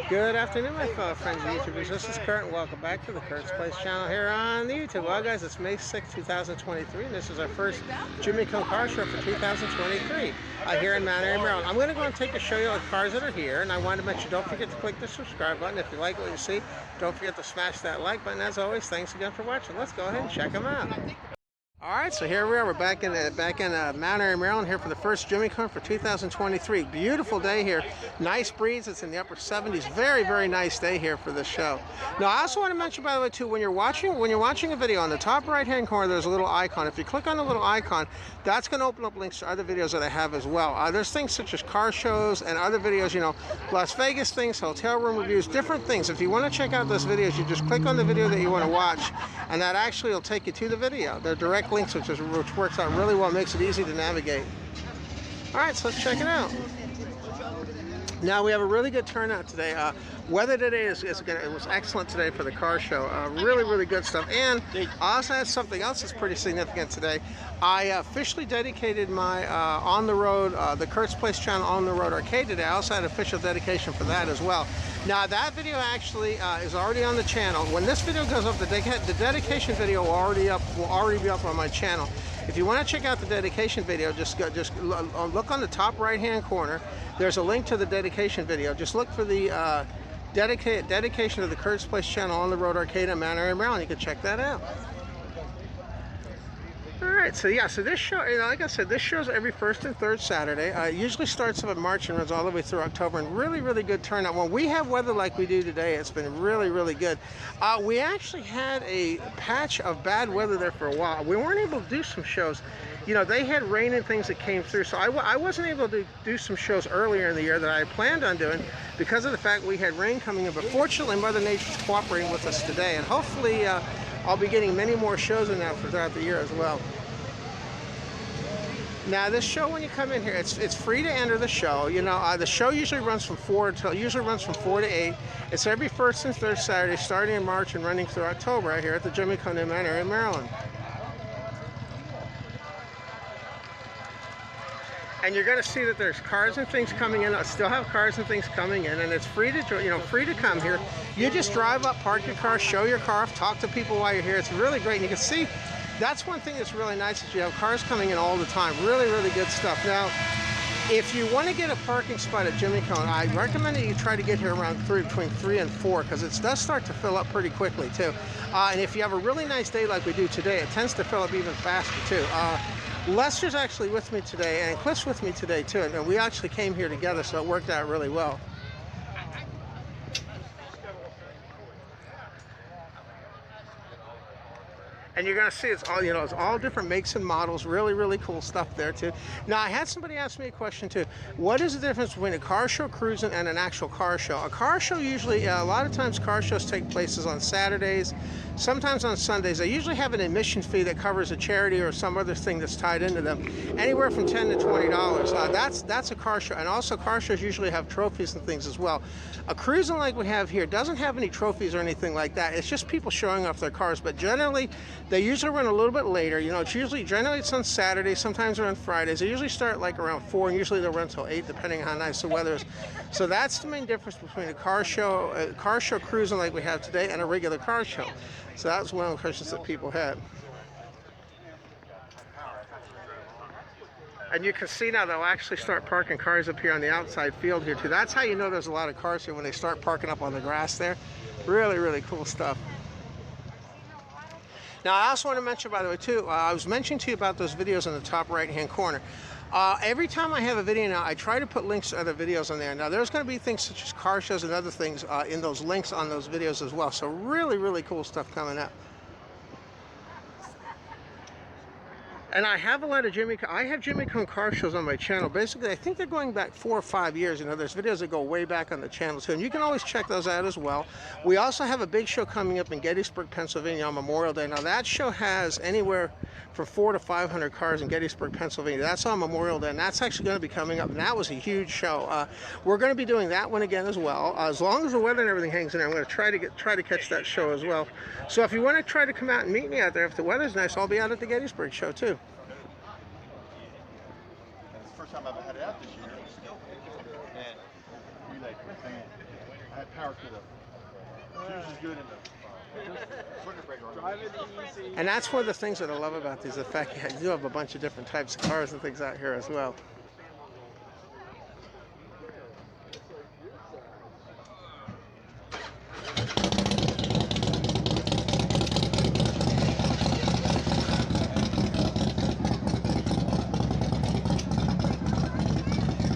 Good afternoon, my fellow friends and YouTubers. This is Kurt, and welcome back to the Kurt's Place channel here on the YouTube. Well, guys, it's May 6, 2023, and this is our first Jimmie car show for 2023 here in Mount Airy, Maryland. I'm going to go and take a show you of the cars that are here, and I want to mention, don't forget to click the subscribe button. If you like what you see, don't forget to smash that like button. As always, thanks again for watching. Let's go ahead and check them out. All right, so here we are. We're back in Mount Airy, Maryland, here for the first Jimmie for 2023. Beautiful day here. Nice breeze. It's in the upper 70s. Very, very nice day here for this show. Now, I also want to mention, by the way, too, when you're watching a video, on the top right-hand corner, there's a little icon. If you click on the little icon, that's going to open up links to other videos that I have as well. There's things such as car shows and other videos, you know, Las Vegas things, hotel room reviews, different things. If you want to check out those videos, you just click on the video that you want to watch, and that actually will take you to the video. They're direct links, which works out really well, makes it easy to navigate. All right, so let's check it out. Now we have a really good turnout today. Weather today it was excellent today for the car show. Really, really good stuff. And I also had something else that's pretty significant today. I officially dedicated my on the road, the Kurt's Place channel on the road arcade today. I also had official dedication for that as well. Now that video actually is already on the channel. When this video goes up, the dedication video will already be up on my channel. If you want to check out the dedication video, just look on the top right-hand corner. There's a link to the dedication video. Just look for the dedication of the Kurt's Place channel on the road arcade in Mount Airy, Maryland. You can check that out. All right, so yeah, so this show, you know, like I said, this show's every first and third Saturday. It usually starts up in March and runs all the way through October, and really, really good turnout. When we have weather like we do today, it's been really, really good. We actually had a patch of bad weather there for a while. We weren't able to do some shows. You know, they had rain and things that came through, so I wasn't able to do some shows earlier in the year that I planned on doing because of the fact we had rain coming in. But fortunately, Mother Nature's cooperating with us today, and hopefully I'll be getting many more shows in that throughout the year as well. Now this show, when you come in here, it's free to enter the show. You know, the show usually runs from 4 to 8. It's every first and third Saturday, starting in March and running through October, right here at the Jimmie in Mount Airy, Maryland. And you're going to see that there's cars and things coming in. I still have cars and things coming in, and it's free to, you know, free to come here. You just drive up, park your car, show your car off, talk to people while you're here. It's really great, and you can see that's one thing that's really nice is you have cars coming in all the time. Really, really good stuff. Now, if you want to get a parking spot at Jimmie, I recommend that you try to get here around between 3 and 4 because it does start to fill up pretty quickly too. And if you have a really nice day like we do today, it tends to fill up even faster too. Lester's actually with me today, and Cliff's with me today too, and we actually came here together, so it worked out really well. And you're going to see it's all, you know, it's all different makes and models. Really, really cool stuff there too. Now, I had somebody ask me a question too. What is the difference between a car show cruising and an actual car show? A car show usually, a lot of times car shows take places on Saturdays, sometimes on Sundays. They usually have an admission fee that covers a charity or some other thing that's tied into them, anywhere from $10 to $20. That's a car show. And also car shows usually have trophies and things as well. A cruising like we have here doesn't have any trophies or anything like that. It's just people showing off their cars, but generally they usually run a little bit later. You know, generally it's on Saturdays, sometimes they're on Fridays. They usually start like around 4, and usually they'll run until 8, depending on how nice the weather is. So that's the main difference between a car show cruising like we have today and a regular car show. So that was one of the questions that people had. And you can see now they'll actually start parking cars up here on the outside field here too. That's how you know there's a lot of cars here, when they start parking up on the grass there. Really, really cool stuff. Now, I also want to mention, by the way, too, I was mentioning to you about those videos in the top right-hand corner. Every time I have a video now, I try to put links to other videos on there. Now, there's going to be things such as car shows and other things in those links on those videos as well. So really, really cool stuff coming up. And I have a lot of Jimmie car shows on my channel. Basically, I think they're going back 4 or 5 years. You know, there's videos that go way back on the channel too, and you can always check those out as well. We also have a big show coming up in Gettysburg, Pennsylvania on Memorial Day. Now, that show has anywhere from 400 to 500 cars in Gettysburg, Pennsylvania. That's on Memorial Day, and that's actually going to be coming up, and that was a huge show. We're going to be doing that one again as well. As long as the weather and everything hangs in there, I'm going to try to catch that show as well. So if you want to try to come out and meet me out there, if the weather's nice, I'll be out at the Gettysburg show too. It's the first time I've had it out this year. And we like, man, Add power to the juice is good in the circuit breaker. Drive it easy. And that's one of the things that I love about these, the fact that you do have a bunch of different types of cars and things out here as well.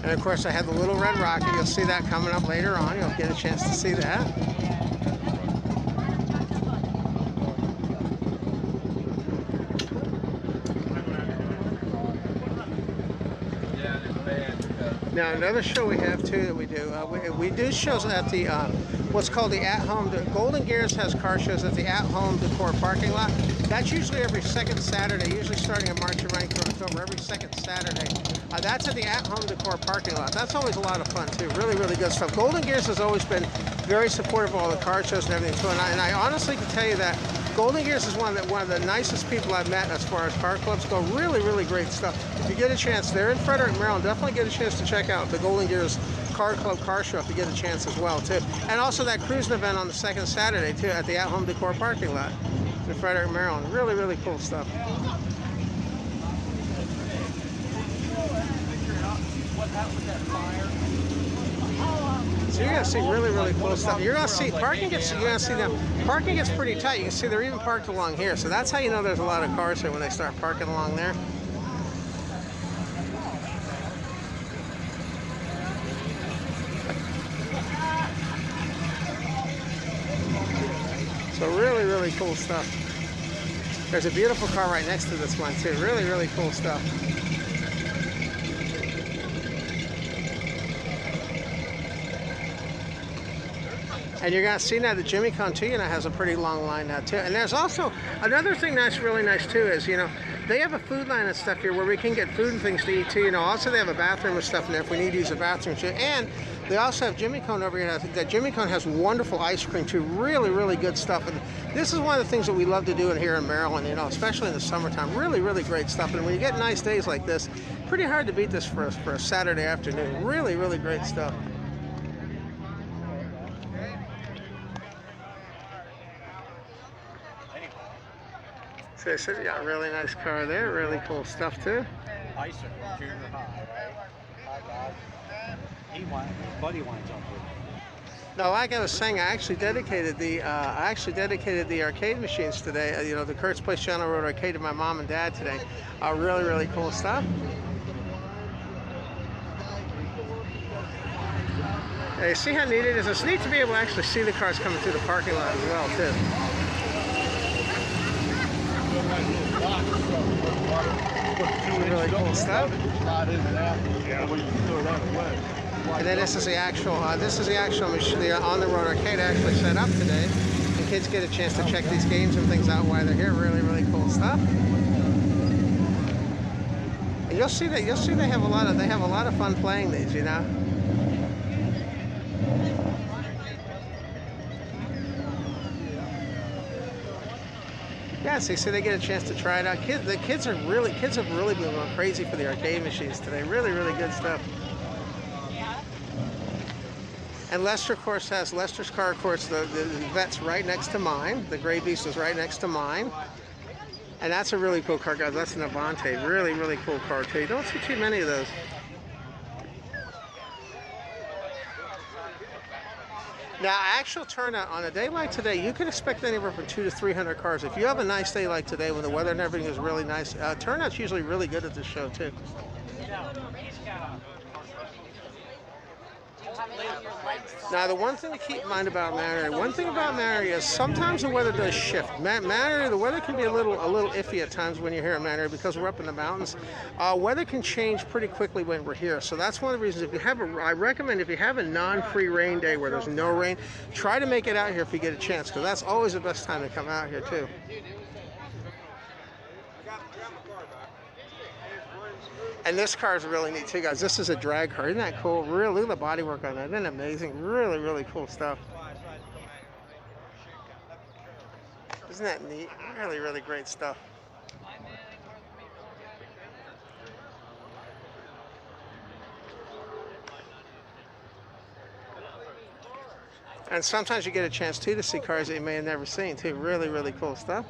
And of course I have the little red rocket. You'll see that coming up later on. You'll get a chance to see that. Now another show we have too that we do, we do shows at the what's called the at-home. Golden Gears has car shows at the at-home decor parking lot. That's usually every second Saturday, usually starting in March and running through October, every second Saturday. That's at the at-home decor parking lot. That's always a lot of fun too. Really, really good stuff. Golden Gears has always been very supportive of all the car shows and everything too. And I honestly can tell you that Golden Gears is one of the nicest people I've met as far as car clubs go. Really, really great stuff. If you get a chance, they're in Frederick, Maryland. Definitely get a chance to check out the Golden Gears Car Club car show if you get a chance as well too. And also that cruising event on the second Saturday too at the at-home decor parking lot in Frederick, Maryland. Really, really cool stuff. So you're gonna see really, really cool stuff. You're gonna see parking gets. You're gonna see them. Parking gets pretty tight. You can see they're even parked along here. So that's how you know there's a lot of cars here when they start parking along there. So really, really cool stuff. There's a beautiful car right next to this one too. Really, really cool stuff. And you're going to see now that Jimmie too, has a pretty long line now too. And there's also another thing that's really nice too is, they have a food line and stuff here where we can get food and things to eat too. Also they have a bathroom and stuff in there if we need to use a bathroom too. And they also have Jimmie over here. That Jimmie has wonderful ice cream too. Really, really good stuff. And this is one of the things that we love to do in here in Maryland, especially in the summertime. Really, really great stuff. And when you get nice days like this, pretty hard to beat this for a Saturday afternoon. Really, really great stuff. So they said you got a really nice car there, really cool stuff too. Icicle, junior high, right? Hi, God. His buddy winds up with it. No, like I was saying, I actually dedicated the arcade machines today. The Kurt's Place Channel Road Arcade to my mom and dad today. Really, really cool stuff. Hey, see how neat it is? It's neat to be able to actually see the cars coming through the parking lot as well too. Really cool stuff. And then this is the actual machine, the on-the-road arcade actually set up today. The kids get a chance to check these games and things out while they're here. Really, really cool stuff. And you'll see they have a lot of fun playing these, Yeah, so they get a chance to try it out. The kids have really been going crazy for the arcade machines today. Really, really good stuff. And Leicester, of course, has Leicester's car, of course, the vet's right next to mine. The Gray Beast is right next to mine. And that's a really cool car, guys. That's an Avante. Really, really cool car, too. You don't see too many of those. Now, actual turnout on a day like today, you can expect anywhere from 200 to 300 cars. If you have a nice day like today when the weather and everything is really nice, turnout's usually really good at this show, too. Now, the one thing to keep in mind about Manor is sometimes the weather does shift. Manor, the weather can be a little iffy at times when you're here in Manor because we're up in the mountains. Weather can change pretty quickly when we're here, so that's one of the reasons. I recommend if you have a non-free rain day where there's no rain, try to make it out here if you get a chance, because that's always the best time to come out here too. And this car is really neat too, guys. This is a drag car. Isn't that cool? Really, look at the bodywork on that. Isn't that amazing? Really, really cool stuff. Isn't that neat? Really, really great stuff. And sometimes you get a chance too to see cars that you may have never seen too. Really, really cool stuff.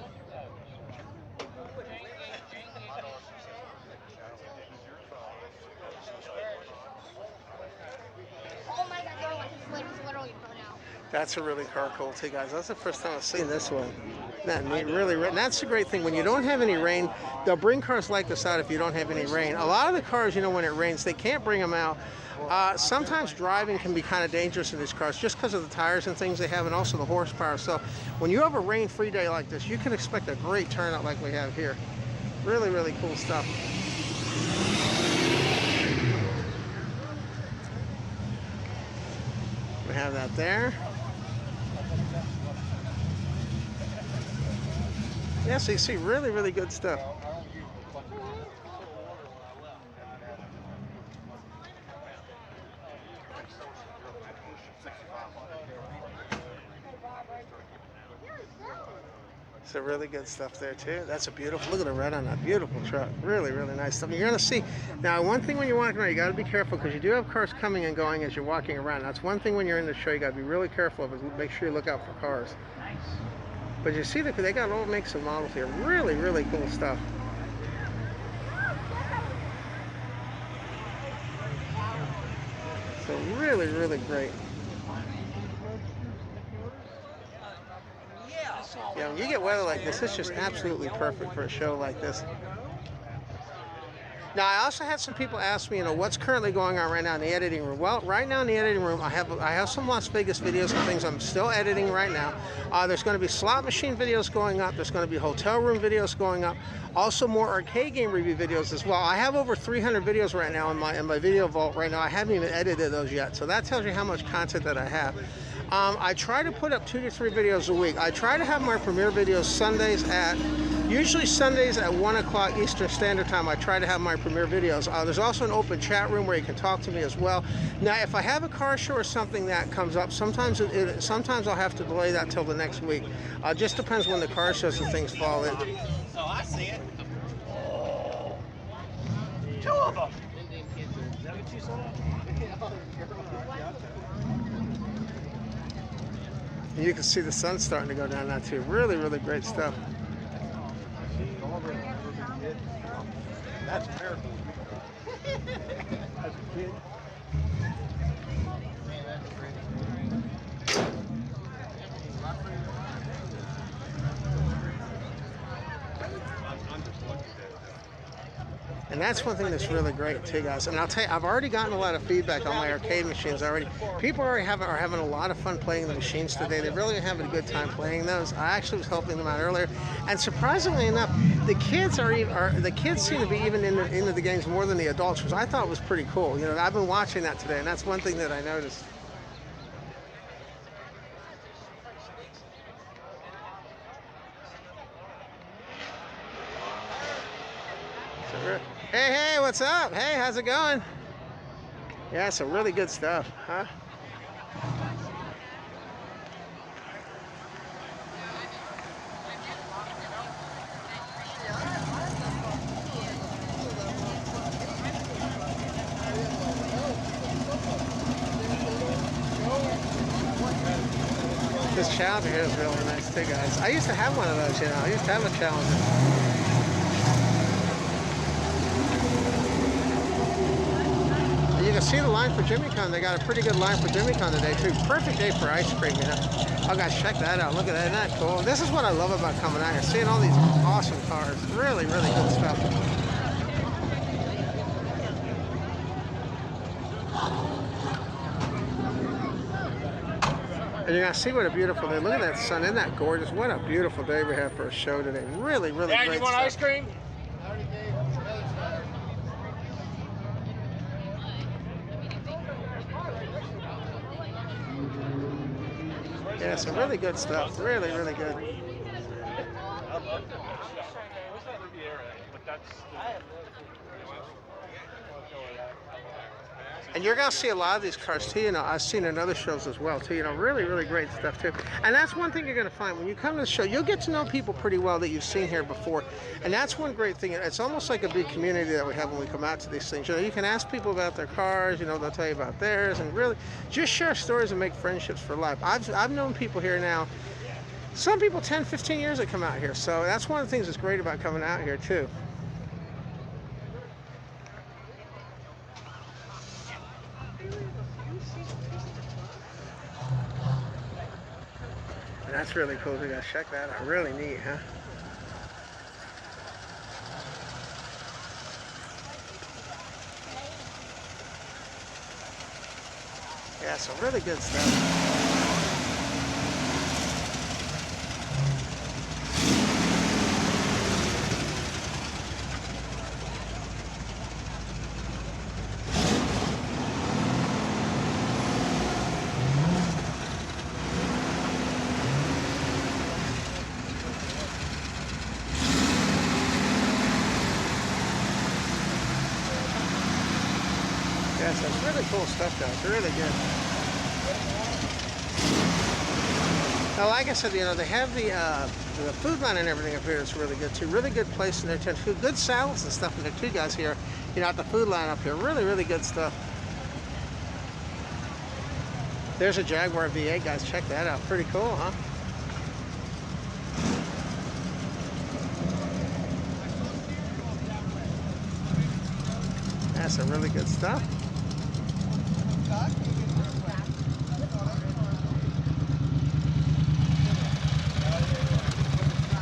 Oh my God, girl, his flame is literally burnt out. That's a really car cool too, guys. That's the first time I've seen this one. That neat, really. And that's the great thing. When you don't have any rain, they'll bring cars like this out if you don't have any rain. A lot of the cars, you know, when it rains, they can't bring them out. Sometimes driving can be kind of dangerous in these cars just because of the tires and things they have, and also the horsepower. So when you have a rain-free day like this, you can expect a great turnout like we have here. Really, really cool stuff. We have that there. Yeah, so you see really, really good stuff. So really good stuff there too. That's a beautiful, look at the red on that, beautiful truck. Really, really nice stuff. You're gonna see, now one thing when you're walking around, you gotta be careful because you do have cars coming and going as you're walking around. That's one thing when you're in the show, you gotta be really careful of is make sure you look out for cars. But you see that they got all makes and models here. Really, really cool stuff. So really, really great. Yeah, when you get weather like this, it's just absolutely perfect for a show like this. Now, I also had some people ask me, you know, what's currently going on right now in the editing room. Well, right now in the editing room, I have some Las Vegas videos and things I'm still editing right now. There's going to be slot machine videos going up. There's going to be hotel room videos going up. Also, more arcade game review videos as well. I have over 300 videos right now in my video vault right now. I haven't even edited those yet, so that tells you how much content that I have. I try to put up 2 to 3 videos a week. I try to have my premiere videos usually Sundays at 1 o'clock Eastern Standard Time. I try to have my premiere videos. There's also an open chat room where you can talk to me as well. Now, if I have a car show or something that comes up, sometimes I'll have to delay that till the next week. Just depends when the car shows and things fall in. Oh, I see it. 2 of them. Is that what you saw? And you can see the sun starting to go down now too. Really, really great stuff. That's terrible. As a kid. And that's one thing that's really great too, guys. And I'll tell you, I've already gotten a lot of feedback on my arcade machines already. People are having a lot of fun playing the machines today. They're really having a good time playing those. I actually was helping them out earlier, and surprisingly enough, the kids seem to be even into the games more than the adults, which I thought was pretty cool. You know, I've been watching that today, and that's one thing that I noticed. Hey, what's up? Hey, how's it going? Yeah, some really good stuff, huh? This Challenger here is really nice too, guys. I used to have one of those, you know. I used to have a Challenger. You can see the line for JimmieCon. They got a pretty good line for JimmieCon today too. Perfect day for ice cream, you know. Oh guys, check that out. Look at that, isn't that cool? This is what I love about coming out here, seeing all these awesome cars. Really, really good stuff. And you're gonna see what a beautiful day. Look at that sun, isn't that gorgeous? What a beautiful day we have for a show today. Really, really Dad, great you want stuff. ice cream? Yeah, some really good stuff. Really, really good. What's that Riviera? But that's And you're gonna see a lot of these cars too. You know, I've seen in other shows as well too. You know, really, really great stuff too. And that's one thing you're gonna find when you come to the show. You'll get to know people pretty well that you've seen here before. And that's one great thing. It's almost like a big community that we have when we come out to these things. You know, you can ask people about their cars. You know, they'll tell you about theirs, and really just share stories and make friendships for life. I've known people here now. Some people 10, 15 years that come out here. So that's one of the things that's great about coming out here too. And that's really cool. We gotta check that out. Really neat, huh? Yeah, some really good stuff. Yeah, some really cool stuff though. It's really good. Now, like I said, you know, they have the food line and everything up here. It's really good too. Really good place in there too. Good salads and stuff in there too, guys. Here, you know, at the food line up here. Really, really good stuff. There's a Jaguar V8, guys. Check that out. Pretty cool, huh? That's some really good stuff.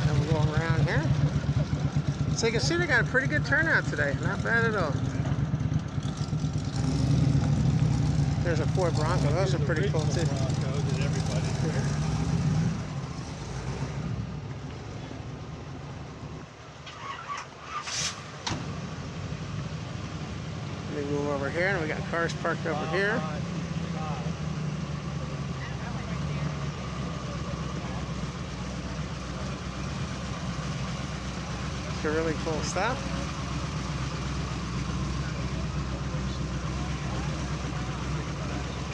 And we're going around here. So you can see they got a pretty good turnout today. Not bad at all. There's a Ford Bronco. Those are pretty cool too. Let me move over here, and we got cars parked over here. Some really cool stuff.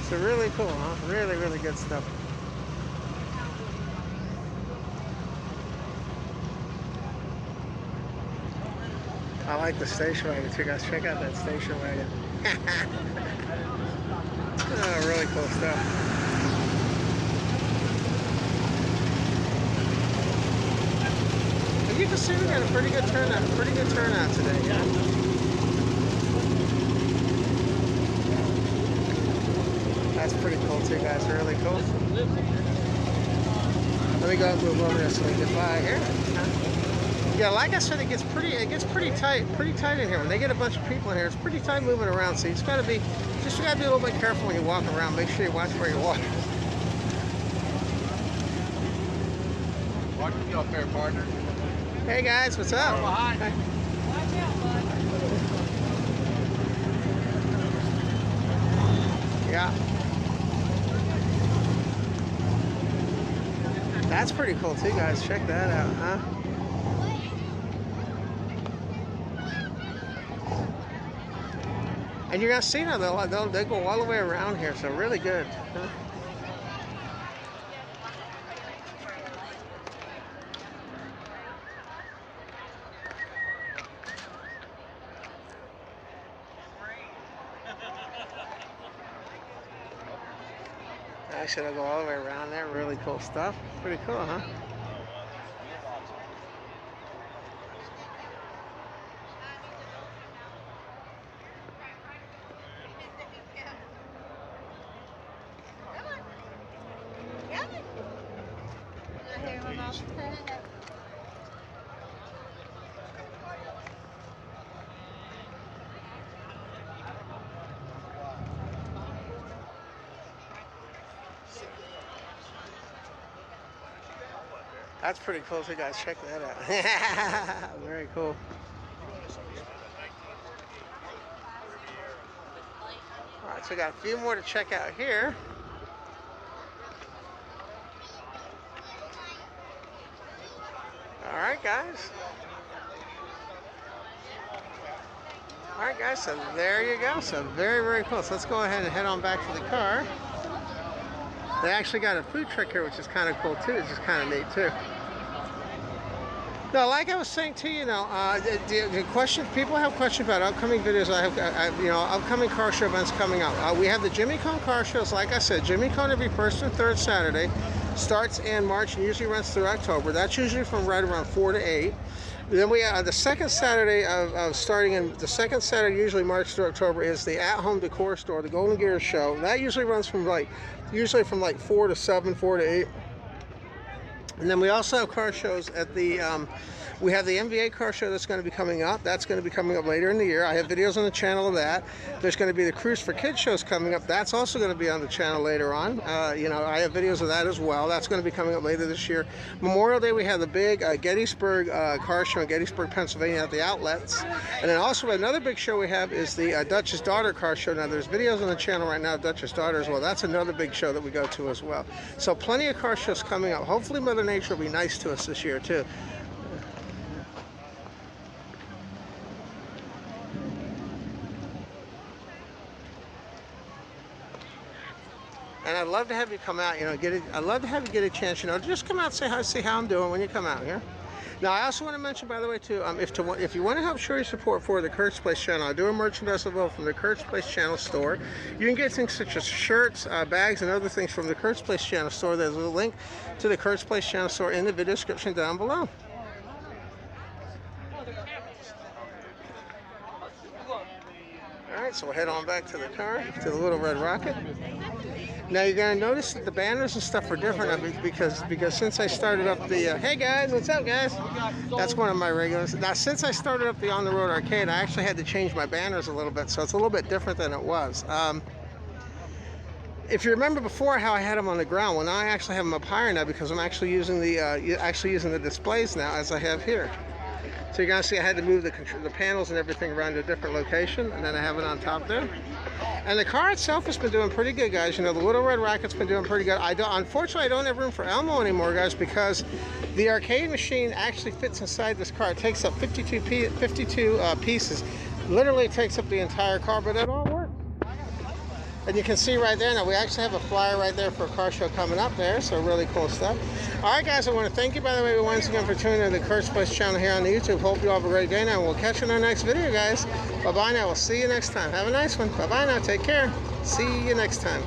So really cool, huh? Really, really good stuff. I like the station wagon too, guys. Check out that station wagon. Oh, really cool stuff. And you can see we got a pretty good turnout today. Yeah. That's pretty cool too, guys. Really cool. Let me go and move over there so we can get by here. Yeah, like I said, it gets pretty tight in here. When they get a bunch of people in here, it's pretty tight moving around. So you just gotta be a little bit careful when you walk around. Make sure you watch where you walk. Watch me up there, partner. Hey guys, what's up? Behind. Hey. Yeah. That's pretty cool too, guys. Check that out, huh? And you're gonna see now they go all the way around here, so really good. Huh? Actually, they'll go all the way around there. Really cool stuff. Pretty cool, huh? That's pretty cool too, guys. Check that out. Very cool. All right, so we got a few more to check out here. All right, guys. All right, guys, so there you go. So very, very cool. So let's go ahead and head on back to the car. They actually got a food truck here, which is kind of cool too. It's just kind of neat too. Now, like I was saying to you, the question, people have questions about upcoming videos. I have, upcoming car show events coming up. We have the Jimmie car shows. Like I said, Jimmie every first and third Saturday. Starts in March and usually runs through October. That's usually from right around 4 to 8. Then we the second Saturday the second Saturday, usually March through October, is the at-home decor store, the Golden Gear Show. That usually runs from usually from 4 to 7, 4 to 8. And then we also have car shows at the, we have the NBA car show that's going to be coming up. That's going to be coming up later in the year. I have videos on the channel of that. There's going to be the Cruise for Kids shows coming up. That's also going to be on the channel later on. I have videos of that as well. That's going to be coming up later this year. Memorial Day, we have the big Gettysburg car show in Gettysburg, Pennsylvania at the outlets. And then also another big show we have is the Dutch's Daughter car show. Now there's videos on the channel right now of Dutch's Daughter as well. That's another big show that we go to as well. So plenty of car shows coming up. Hopefully Mother Nature will be nice to us this year too. And I'd love to have you come out, I'd love to have you get a chance, just come out and say hi, see how I'm doing when you come out here. Now, I also want to mention, by the way, too, if you want to help show your support for the Kurt's Place channel, I do a merchandise available from the Kurt's Place channel store. You can get things such as shirts, bags, and other things from the Kurt's Place channel store. There's a link to the Kurt's Place channel store in the video description down below. All right, so we'll head on back to the car, to the Little Red Rocket. Now you're going to notice that the banners and stuff are different because since I started up the, hey guys, what's up guys? That's one of my regulars. Now since I started up the On the Road Arcade, I actually had to change my banners a little bit, so it's a little bit different than it was. If you remember before how I had them on the ground, well now I actually have them up higher now because I'm actually using the displays now as I have here. So you're going to see I had to move the panels and everything around to a different location, and then I have it on top there. And the car itself has been doing pretty good, guys. The Little Red Rocket's been doing pretty good. Unfortunately, I don't have room for Elmo anymore, guys, because the arcade machine actually fits inside this car. It takes up 52 pieces. Literally takes up the entire car, but it all works. And you can see right there, now we actually have a flyer right there for a car show coming up there, so really cool stuff. All right, guys, I want to thank you, by the way, once again for tuning in to the Kurt's Place channel here on the YouTube. Hope you all have a great day now. We'll catch you in our next video, guys. Bye-bye now. We'll see you next time. Have a nice one. Bye-bye now. Take care. See you next time.